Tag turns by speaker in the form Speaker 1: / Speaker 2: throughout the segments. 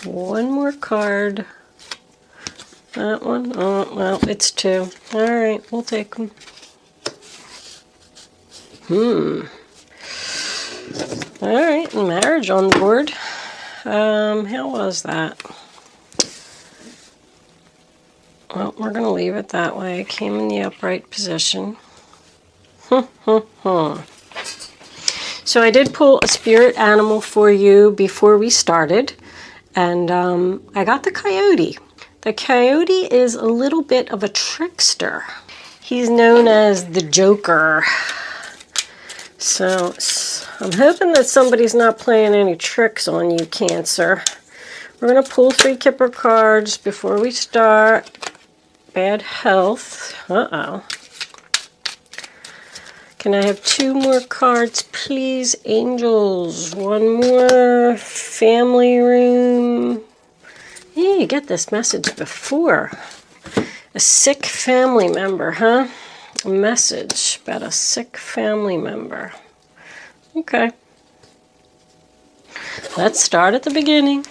Speaker 1: One more card. That one? Oh, well, it's two. Alright, we'll take them. Alright, marriage on the board. How was that? Well, we're going to leave it that way. It came in the upright position. So I did pull a spirit animal for you before we started. And I got the coyote. The coyote is a little bit of a trickster. He's known as the Joker. So I'm hoping that somebody's not playing any tricks on you, Cancer. We're going to pull 3 Kipper cards before we start. Bad health. Uh-oh. Can I have 2 more cards, please, angels? 1 more. Family room. Yeah, you get this message before. A sick family member, huh? A message about a sick family member. Okay. Let's start at the beginning.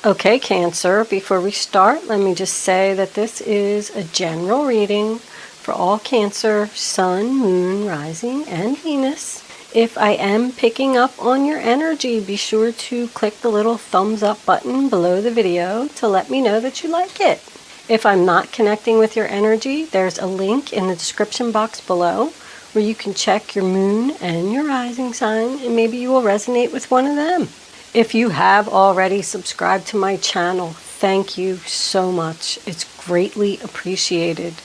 Speaker 1: Okay, Cancer, before we start, let me just say that this is a general reading for all Cancer, Sun, Moon, Rising, and Venus. If I am picking up on your energy, be sure to click the little thumbs up button below the video to let me know that you like it. If I'm not connecting with your energy, there's a link in the description box below where you can check your moon and your rising sign, and maybe you will resonate with one of them. If you have already subscribed to my channel, thank you so much. It's greatly appreciated.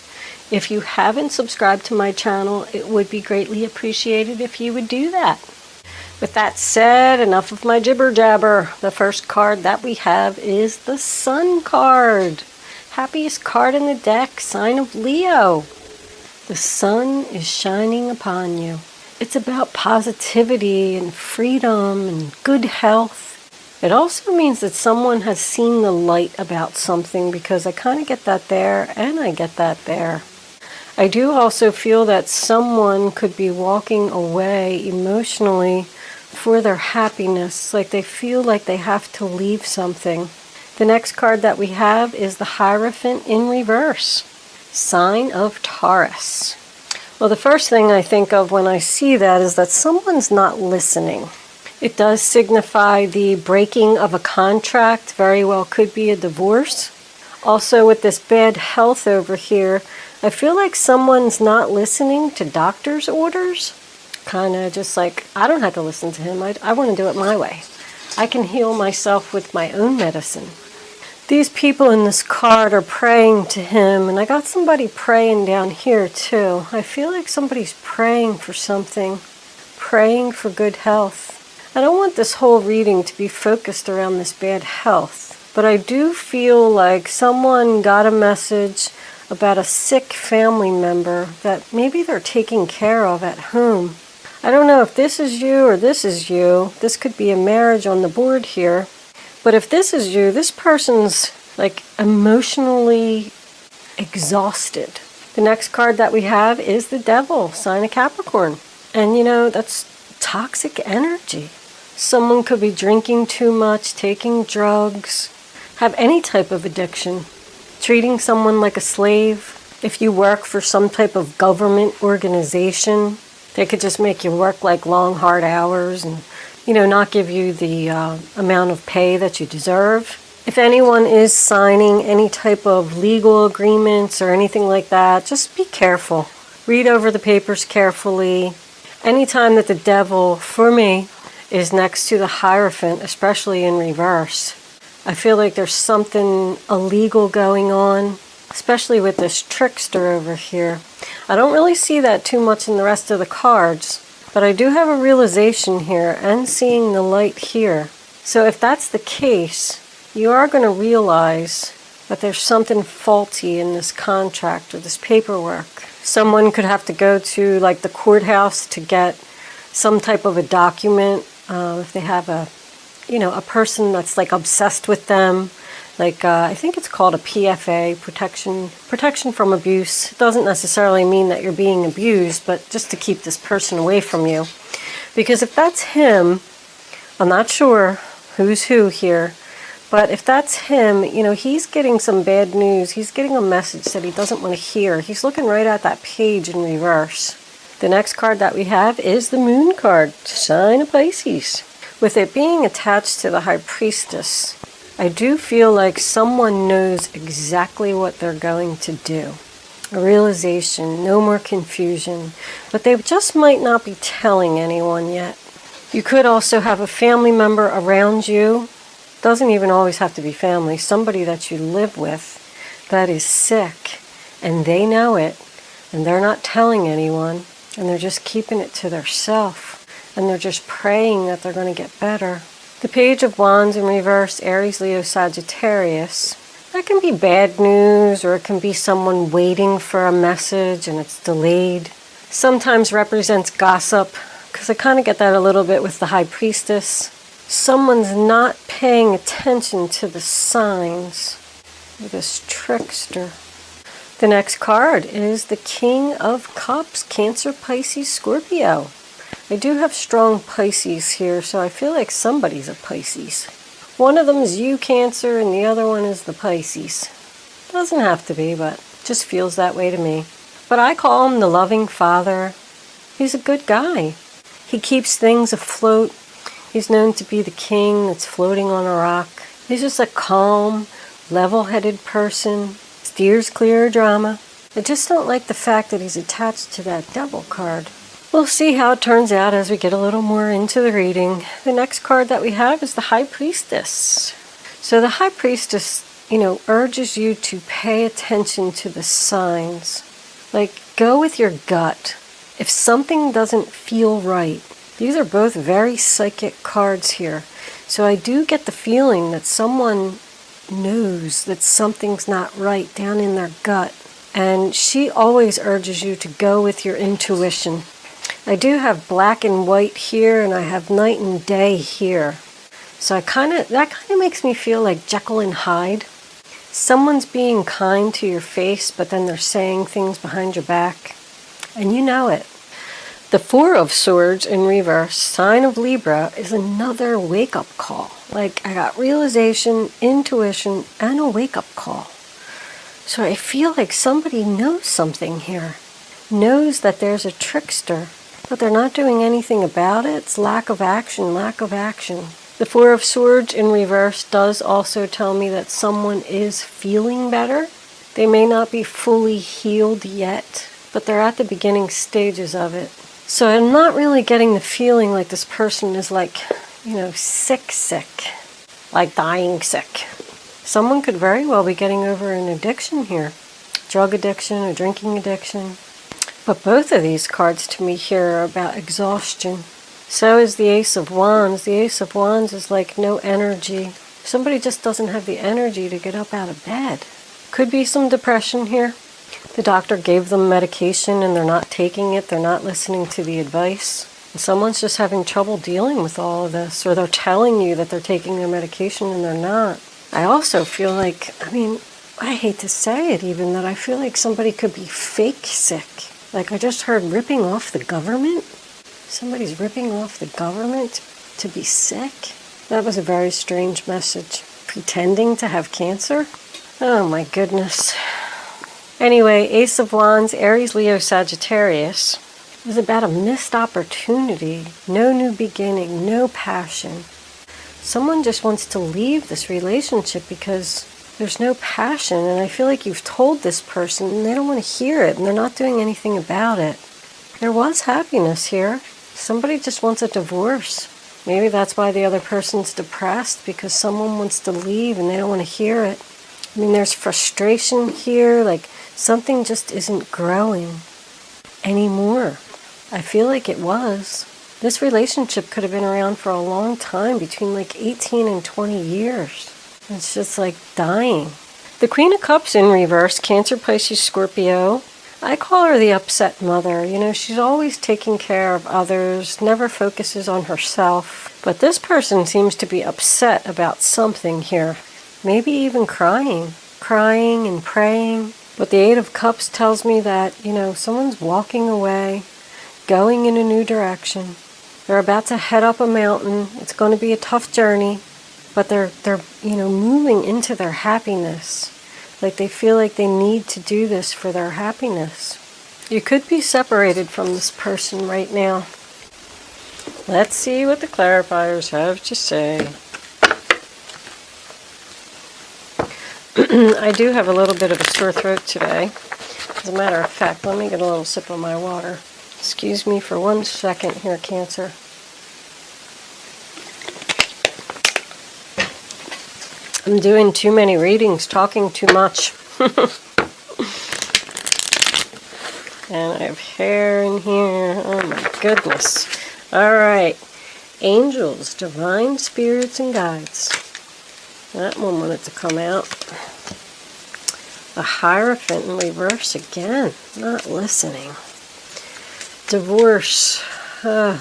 Speaker 1: If you haven't subscribed to my channel, it would be greatly appreciated if you would do that. With that said, enough of my jibber jabber. The first card that we have is the Sun card. Happiest card in the deck, sign of Leo. The sun is shining upon you. It's about positivity and freedom and good health. It also means that someone has seen the light about something, because I kind of get that there and I get that there. I do also feel that someone could be walking away emotionally for their happiness, like they feel like they have to leave something. The next card that we have is the Hierophant in reverse, sign of Taurus. Well, the first thing I think of when I see that is that someone's not listening. It does signify the breaking of a contract, very well could be a divorce. Also, with this bad health over here, I feel like someone's not listening to doctor's orders. Kind of just like, I don't have to listen to him. I want to do it my way. I can heal myself with my own medicine. These people in this card are praying to him, and I got somebody praying down here too. I feel like somebody's praying for something, praying for good health. I don't want this whole reading to be focused around this bad health, but I do feel like someone got a message about a sick family member that maybe they're taking care of at home. I don't know if this is you or this is you. This could be a marriage on the board here. But if this is you, this person's like emotionally exhausted. The next card that we have is the Devil, sign of Capricorn. And you know, that's toxic energy. Someone could be drinking too much, taking drugs, have any type of addiction, treating someone like a slave. If you work for some type of government organization, they could just make you work like long, hard hours and not give you the amount of pay that you deserve. If anyone is signing any type of legal agreements or anything like that, just be careful. Read over the papers carefully. Anytime that the Devil, for me, is next to the Hierophant, especially in reverse, I feel like there's something illegal going on, especially with this trickster over here. I don't really see that too much in the rest of the cards. But I do have a realization here and seeing the light here. So if that's the case, you are going to realize that there's something faulty in this contract or this paperwork. Someone could have to go to like the courthouse to get some type of a document. If they have a person that's like obsessed with them. Like, I think it's called a PFA, protection from abuse. It doesn't necessarily mean that you're being abused, but just to keep this person away from you. Because if that's him, I'm not sure, who's who here. But if that's him, he's getting some bad news. He's getting a message that he doesn't want to hear. He's looking right at that page in reverse. The next card that we have is the Moon card, sign of Pisces. With it being attached to the High Priestess, I do feel like someone knows exactly what they're going to do. A realization, no more confusion, but they just might not be telling anyone yet. You could also have a family member around you. Doesn't even always have to be family. Somebody that you live with that is sick and they know it and they're not telling anyone and they're just keeping it to themselves and they're just praying that they're going to get better. The Page of Wands in reverse, Aries, Leo, Sagittarius. That can be bad news, or it can be someone waiting for a message and it's delayed. Sometimes represents gossip, because I kind of get that a little bit with the High Priestess. Someone's not paying attention to the signs of this trickster. The next card is the King of Cups, Cancer, Pisces, Scorpio. I do have strong Pisces here, so I feel like somebody's a Pisces. One of them is you, Cancer, and the other one is the Pisces. Doesn't have to be, but just feels that way to me. But I call him the loving father. He's a good guy. He keeps things afloat. He's known to be the king that's floating on a rock. He's just a calm, level-headed person. Steers clear of drama. I just don't like the fact that he's attached to that Devil card. We'll see how it turns out as we get a little more into the reading. The next card that we have is the High Priestess. So the High Priestess, urges you to pay attention to the signs. Like, go with your gut. If something doesn't feel right, these are both very psychic cards here. So I do get the feeling that someone knows that something's not right down in their gut. And she always urges you to go with your intuition. I do have black and white here, and I have night and day here. So that kind of makes me feel like Jekyll and Hyde. Someone's being kind to your face, but then they're saying things behind your back, and you know it. The Four of Swords in reverse, sign of Libra, is another wake-up call. Like, I got realization, intuition, and a wake-up call. So I feel like somebody knows something here. Knows that there's a trickster, but they're not doing anything about it. It's lack of action, lack of action. The Four of Swords in reverse does also tell me that someone is feeling better. They may not be fully healed yet, but they're at the beginning stages of it. So I'm not really getting the feeling like this person is like, sick, like dying sick. Someone could very well be getting over an addiction here. Drug addiction or drinking addiction. But both of these cards to me here are about exhaustion. So is the Ace of Wands. The Ace of Wands is like no energy. Somebody just doesn't have the energy to get up out of bed. Could be some depression here. The doctor gave them medication and they're not taking it. They're not listening to the advice. And someone's just having trouble dealing with all of this. Or they're telling you that they're taking their medication and they're not. I also feel like, I hate to say it even, that I feel like somebody could be fake sick. Like I just heard ripping off the government. Somebody's ripping off the government to be sick. That was a very strange message. Pretending to have cancer? Oh my goodness. Anyway, Ace of Wands, Aries, Leo, Sagittarius is about a missed opportunity. No new beginning, no passion. Someone just wants to leave this relationship because there's no passion, and I feel like you've told this person and they don't want to hear it and they're not doing anything about it. There was happiness here. Somebody just wants a divorce. Maybe that's why the other person's depressed, because someone wants to leave and they don't want to hear it. There's frustration here, like something just isn't growing anymore. I feel like it was. This relationship could have been around for a long time, between like 18 and 20 years. It's just like dying. The Queen of Cups in reverse, Cancer, Pisces, Scorpio. I call her the upset mother. She's always taking care of others, never focuses on herself. But this person seems to be upset about something here. Maybe even crying and praying. But the Eight of Cups tells me that, someone's walking away, going in a new direction. They're about to head up a mountain. It's going to be a tough journey. but they're moving into their happiness. Like they feel like they need to do this for their happiness. You could be separated from this person right now. Let's see what the clarifiers have to say. I do have a little bit of a sore throat today. As a matter of fact, let me get a little sip of my water. Excuse me for 1 second here, Cancer. I'm doing too many readings, talking too much. And I have hair in here. Oh my goodness. All right. Angels, divine spirits, and guides. That one wanted to come out. A Hierophant in reverse again. Not listening. Divorce.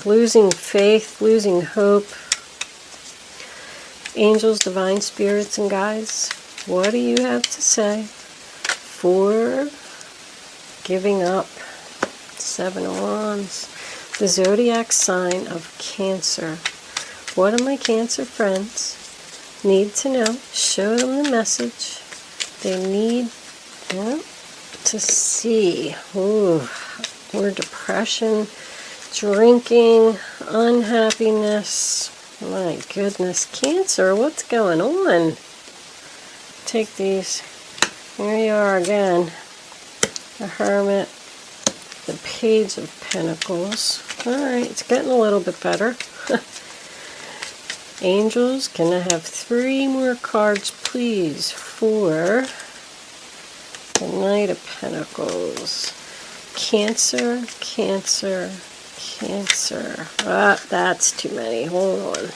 Speaker 1: Losing faith, losing hope. Angels, divine spirits, and guides. What do you have to say for giving up? 7 of Wands. The zodiac sign of Cancer. What do my Cancer friends need to know? Show them the message they need to see. Ooh, more depression, drinking, unhappiness. My goodness, Cancer, what's going on? Take these. Here you are again. The Hermit. The Page of Pentacles. Alright, it's getting a little bit better. Angels, can I have 3 more cards, please, for the Knight of Pentacles? Cancer, Cancer, Cancer. Ah, that's too many. Hold on.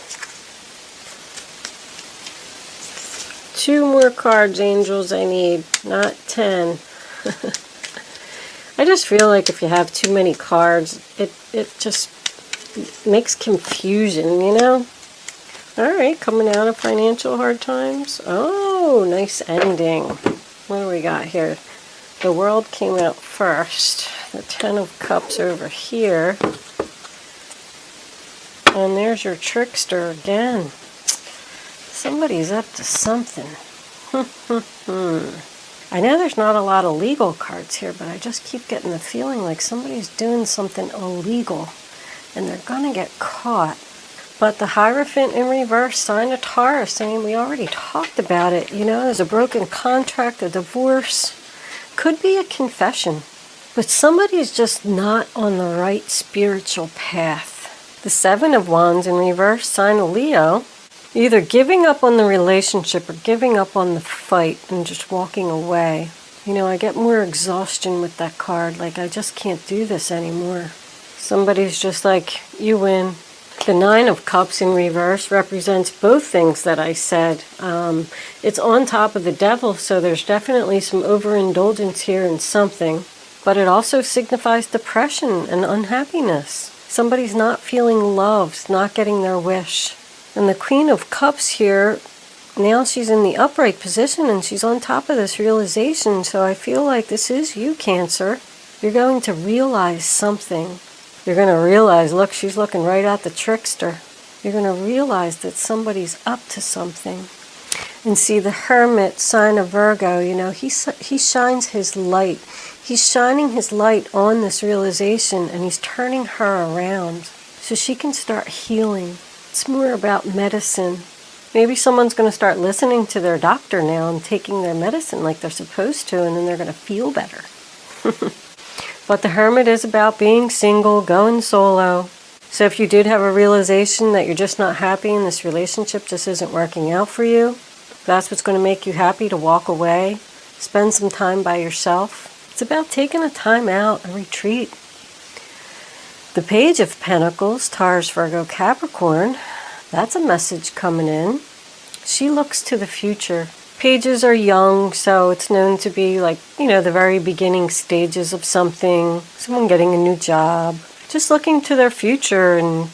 Speaker 1: 2 more cards, angels, I need. Not 10. I just feel like if you have too many cards, it just makes confusion, you know? Alright, coming out of financial hard times. Oh, nice ending. What do we got here? The World came out first. The 10 of Cups over here. And there's your Trickster again. Somebody's up to something. I know there's not a lot of legal cards here, but I just keep getting the feeling like somebody's doing something illegal and they're going to get caught. But the Hierophant in reverse, sign of Taurus, saying we already talked about it. You know, there's a broken contract, a divorce. Could be a confession. But somebody's just not on the right spiritual path. The 7 of Wands in reverse, sign of Leo. Either giving up on the relationship or giving up on the fight and just walking away. You know, I get more exhaustion with that card. Like, I just can't do this anymore. Somebody's just like, you win. The 9 of Cups in reverse represents both things that I said. It's on top of the Devil, so there's definitely some overindulgence here in something. But it also signifies depression and unhappiness. Somebody's not feeling loved, not getting their wish. And the Queen of Cups here, now she's in the upright position and she's on top of this realization. So I feel like this is you, Cancer. You're going to realize something. You're going to realize, look, she's looking right at the Trickster. You're going to realize that somebody's up to something. And see, the Hermit, sign of Virgo, you know, he shines his light. He's shining his light on this realization and he's turning her around so she can start healing. It's more about medicine. Maybe someone's going to start listening to their doctor now and taking their medicine like they're supposed to, and then they're going to feel better. But the Hermit is about being single, going solo. So if you did have a realization that you're just not happy and this relationship just isn't working out for you, that's what's going to make you happy, to walk away, spend some time by yourself. It's about taking a time out, a retreat. The Page of Pentacles, Taurus, Virgo, Capricorn, that's a message coming in. She looks to the future. Pages are young, so it's known to be like, you know, the very beginning stages of something, someone getting a new job, just looking to their future and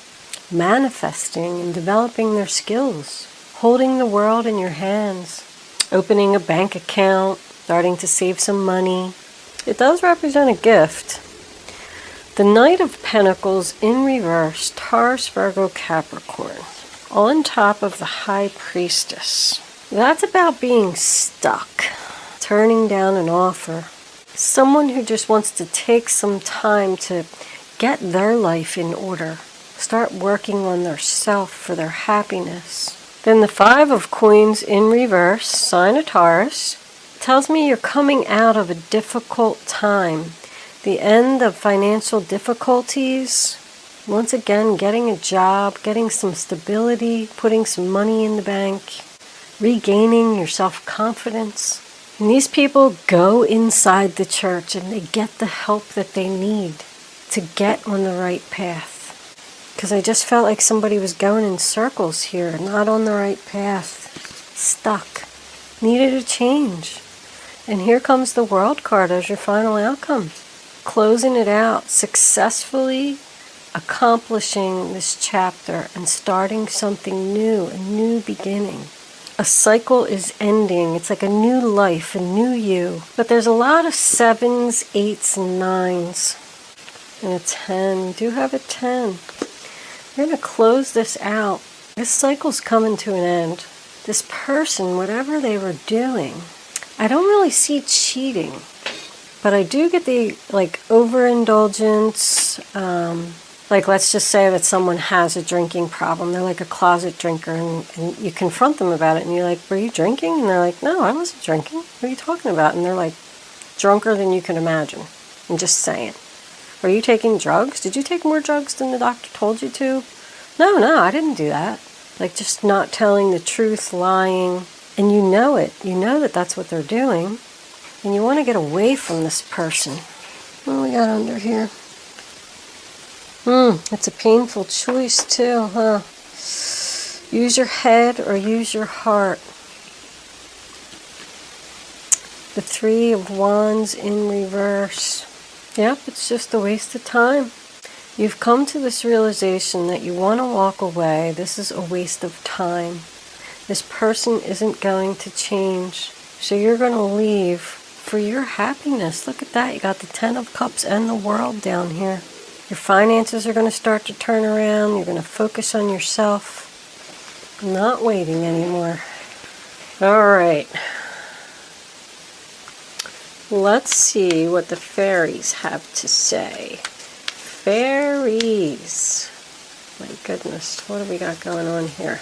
Speaker 1: manifesting and developing their skills, holding the world in your hands, opening a bank account, starting to save some money. It does represent a gift. The Knight of Pentacles in reverse, Taurus, Virgo, Capricorn. on top of the High Priestess. That's about being stuck, turning down an offer. Someone who just wants to take some time to get their life in order, start working on their self for their happiness. Then the Five of Coins in reverse, sign of Taurus, tells me you're coming out of a difficult time. The end of financial difficulties. Once again, getting a job, getting some stability, putting some money in the bank, regaining your self-confidence. And these people go inside the church and they get the help that they need to get on the right path. Because I just felt like somebody was going in circles here, not on the right path, stuck, needed a change. And here comes the World card as your final outcome. Closing it out, successfully accomplishing this chapter and starting something new, a new beginning. A cycle is ending. It's like a new life, a new you. But there's a lot of 7s, 8s, and 9s. And a 10. You do have a 10. You're going to close this out. This cycle's coming to an end. This person, whatever they were doing, I don't really see cheating. But I do get the, overindulgence. Let's just say that someone has a drinking problem. They're like a closet drinker, and you confront them about it, and you're like, were you drinking? And they're like, no, I wasn't drinking. What are you talking about? And they're like, drunker than you can imagine. I'm just saying. Are you taking drugs? Did you take more drugs than the doctor told you to? No, I didn't do that. Just not telling the truth, lying. And you know it. You know that that's what they're doing. And you want to get away from this person. What do we got under here? It's a painful choice too, huh? Use your head or use your heart. The Three of Wands in reverse. Yep, it's just a waste of time. You've come to this realization that you want to walk away. This is a waste of time. This person isn't going to change. So you're going to leave for your happiness. Look at that. You got the 10 of Cups and the World down here. Your finances are going to start to turn around. You're going to focus on yourself. Not waiting anymore. All right. Let's see what the fairies have to say. Fairies. My goodness, what have we got going on here?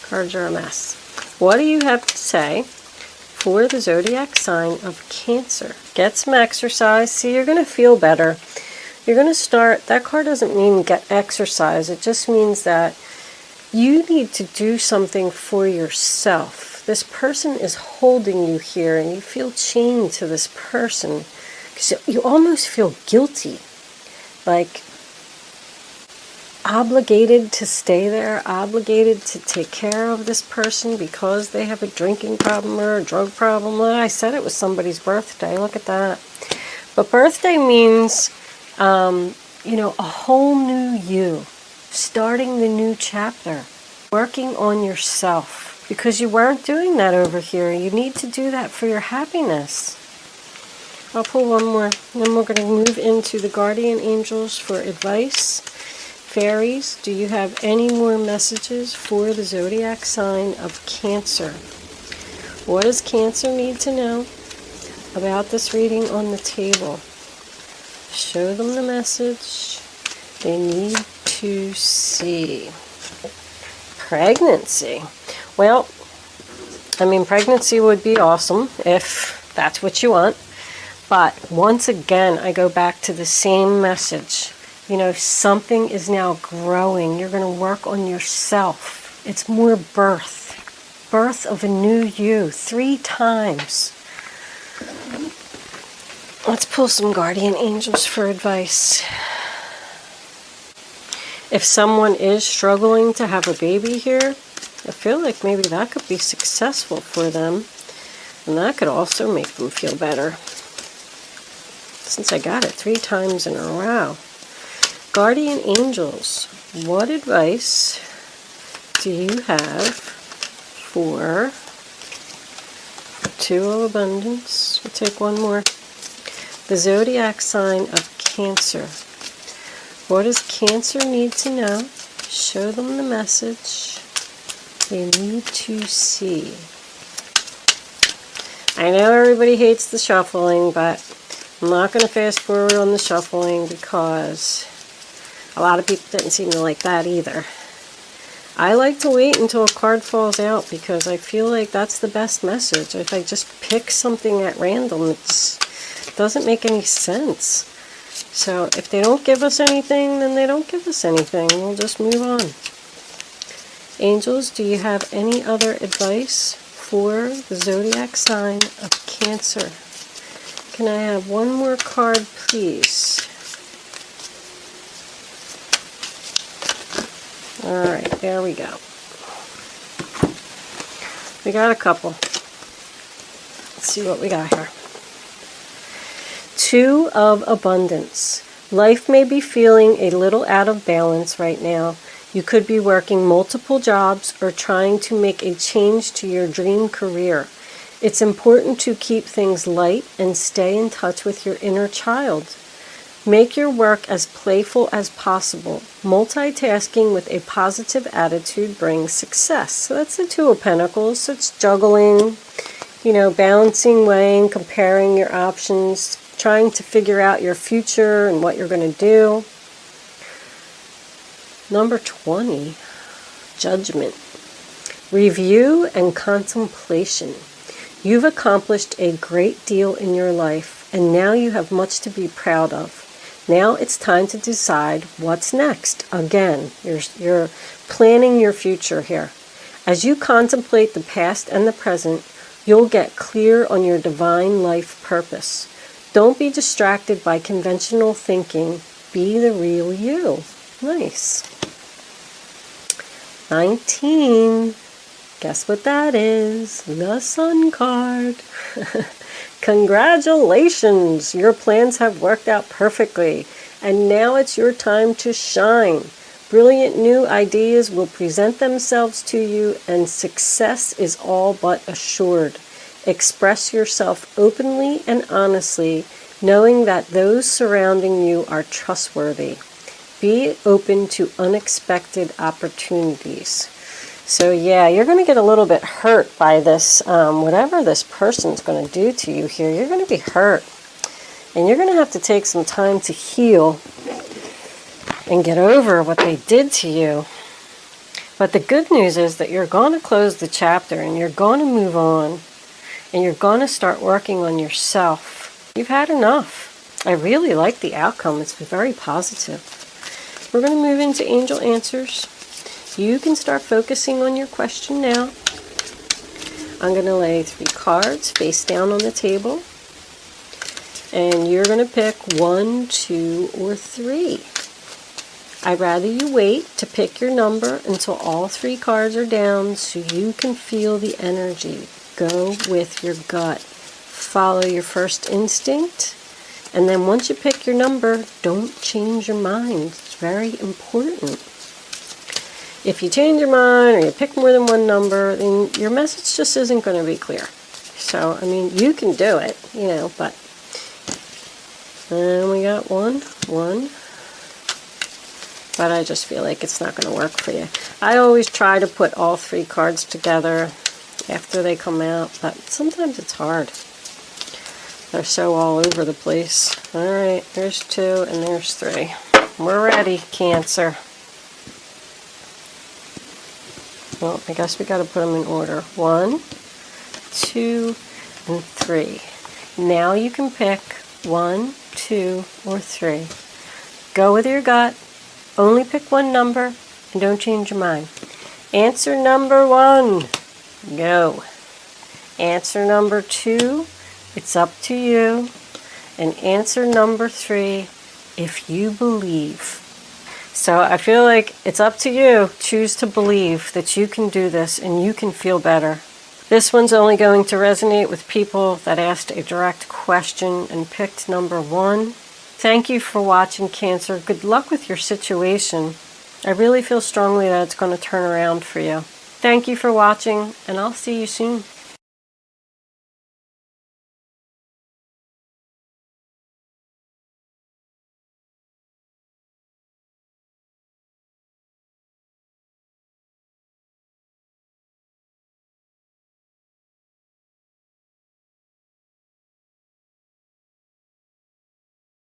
Speaker 1: Cards are a mess. What do you have to say for the zodiac sign of Cancer? Get some exercise. See, you're going to feel better. You're going to start, that card doesn't mean get exercise. It just means that you need to do something for yourself. This person is holding you here and you feel chained to this person because you almost feel guilty, like obligated to stay there, obligated to take care of this person because they have a drinking problem or a drug problem. Well, I said it was somebody's birthday. Look at that. But birthday means a whole new you, starting the new chapter, working on yourself, because you weren't doing that over here. You need to do that for your happiness. I'll pull one more, and then we're going to move into the guardian angels for advice. Fairies, do you have any more messages for the zodiac sign of Cancer? What does Cancer need to know about this reading on the table? Show them the message they need to see. Pregnancy. Well, pregnancy would be awesome if that's what you want. But once again, I go back to the same message. Something is now growing. You're going to work on yourself. It's more birth. Birth of a new you. 3 times. Let's pull some guardian angels for advice. If someone is struggling to have a baby here, I feel like maybe that could be successful for them. And that could also make them feel better. Since I got it 3 times in a row. Guardian angels, what advice do you have for Two of Abundance? We'll take one more. The zodiac sign of Cancer. What does Cancer need to know? Show them the message. they need to see. I know everybody hates the shuffling, but I'm not going to fast forward on the shuffling because a lot of people didn't seem to like that either. I like to wait until a card falls out because I feel like that's the best message. If I just pick something at random, it doesn't make any sense. So if they don't give us anything, then they don't give us anything. We'll just move on. Angels, do you have any other advice for the zodiac sign of Cancer? Can I have one more card, please? All right, there we go. We got a couple. Let's see what we got here. Two of Abundance. Life may be feeling a little out of balance right now. You could be working multiple jobs or trying to make a change to your dream career. It's important to keep things light and stay in touch with your inner child. Make your work as playful as possible. Multitasking with a positive attitude brings success. So that's the Two of Pentacles. So it's juggling, balancing, weighing, comparing your options, trying to figure out your future and what you're going to do. Number 20, Judgment. Review and contemplation. You've accomplished a great deal in your life, and now you have much to be proud of. Now it's time to decide what's next. Again, you're planning your future here. As you contemplate the past and the present, you'll get clear on your divine life purpose. Don't be distracted by conventional thinking. Be the real you. Nice. 19. Guess what that is? The Sun card. Congratulations! Your plans have worked out perfectly, and now it's your time to shine. Brilliant new ideas will present themselves to you, and success is all but assured. Express yourself openly and honestly, knowing that those surrounding you are trustworthy. Be open to unexpected opportunities. So yeah, you're going to get a little bit hurt by this, whatever this person's going to do to you here. You're going to be hurt. And you're going to have to take some time to heal and get over what they did to you. But the good news is that you're going to close the chapter and you're going to move on. And you're going to start working on yourself. You've had enough. I really like the outcome. It's very positive. We're going to move into angel answers. You can start focusing on your question now. I'm going to lay 3 cards face down on the table. And you're going to pick 1, 2, or 3. I'd rather you wait to pick your number until all 3 cards are down so you can feel the energy. Go with your gut. Follow your first instinct. And then once you pick your number, don't change your mind. It's very important. If you change your mind or you pick more than one number, then your message just isn't going to be clear. So, I mean, you can do it, but... And we got 1. But I just feel like it's not going to work for you. I always try to put all 3 cards together after they come out, but sometimes it's hard. They're so all over the place. Alright, there's 2 and there's 3. We're ready, Cancer. Well, I guess we got to put them in order. 1, 2, and 3. Now you can pick 1, 2, or 3. Go with your gut. Only pick one number and don't change your mind. Answer number 1. Go. Answer number 2. It's up to you. And answer number 3, if you believe. So I feel like it's up to you. Choose to believe that you can do this and you can feel better. This one's only going to resonate with people that asked a direct question and picked number 1. Thank you for watching, Cancer. Good luck with your situation. I really feel strongly that it's going to turn around for you. Thank you for watching, and I'll see you soon.